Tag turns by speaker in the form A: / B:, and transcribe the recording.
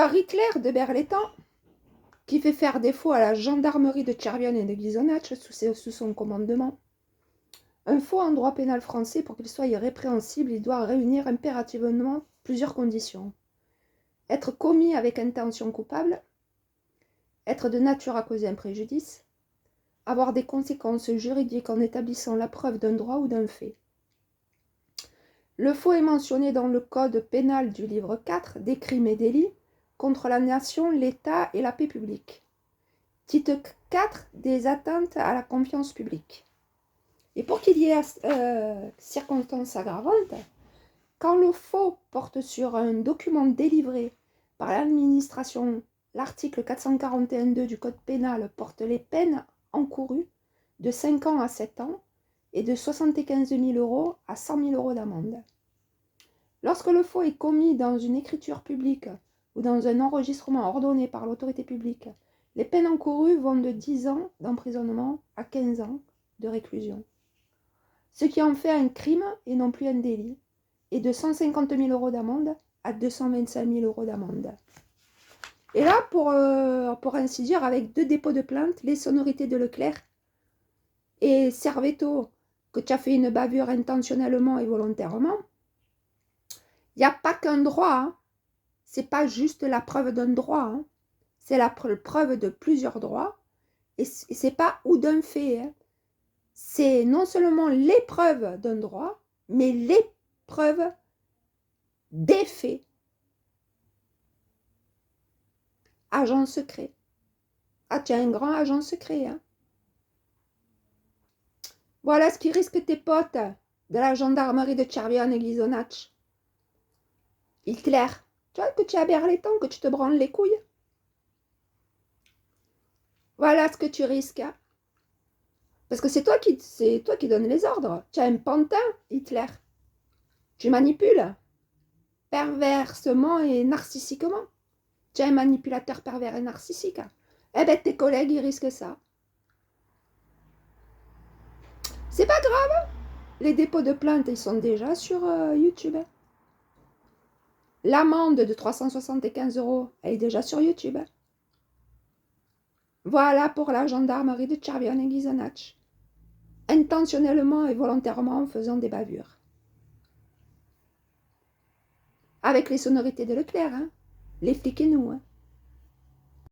A: Alors, Hitler de Berlettan, qui fait faire défaut à la gendarmerie de Tchervion et de Ghisonaccia sous son commandement. Un faux en droit pénal français, pour qu'il soit irrépréhensible, il doit réunir impérativement plusieurs conditions. Être commis avec intention coupable, être de nature à causer un préjudice, avoir des conséquences juridiques en établissant la preuve d'un droit ou d'un fait. Le faux est mentionné dans le code pénal du livre 4 des crimes et délits contre la nation, l'État et la paix publique. Titre 4 des atteintes à la confiance publique. Et pour qu'il y ait circonstances aggravantes, quand le faux porte sur un document délivré par l'administration, l'article 441.2 du Code pénal porte les peines encourues de 5 ans à 7 ans et de 75 000 € à 100 000 € d'amende. Lorsque le faux est commis dans une écriture publique ou dans un enregistrement ordonné par l'autorité publique, les peines encourues vont de 10 ans d'emprisonnement à 15 ans de réclusion. Ce qui en fait un crime et non plus un délit, et de 150 000 € d'amende à 225 000 € d'amende. Et là, pour ainsi dire, avec 2 dépôts de plainte, les sonorités de Leclerc et Servetto, que tu as fait une bavure intentionnellement et volontairement, il n'y a pas qu'un droit, hein. C'est pas juste la preuve d'un droit, hein. C'est la preuve de plusieurs droits, et c'est pas ou d'un fait, hein. C'est non seulement l'épreuve d'un droit, mais l'épreuve des faits. Agent secret. Ah, tu es un grand agent secret, hein. Voilà ce qui risque tes potes de la gendarmerie de Tchervion et Ghisonaccia. Hitler, tu vois que tu as Berlettan, que tu te branles les couilles. Voilà ce que tu risques, hein. Parce que c'est toi qui donnes les ordres. Tu as un pantin, Hitler. Tu manipules perversement et narcissiquement. Tu es un manipulateur pervers et narcissique. Eh bien, tes collègues, ils risquent ça. C'est pas grave. Les dépôts de plainte, ils sont déjà sur YouTube. L'amende de 375 €, elle est déjà sur YouTube. Voilà pour la gendarmerie de Tchervion et Ghisonaccia. Intentionnellement et volontairement en faisant des bavures. Avec les sonorités de Leclerc, hein. Les flics et nous, hein.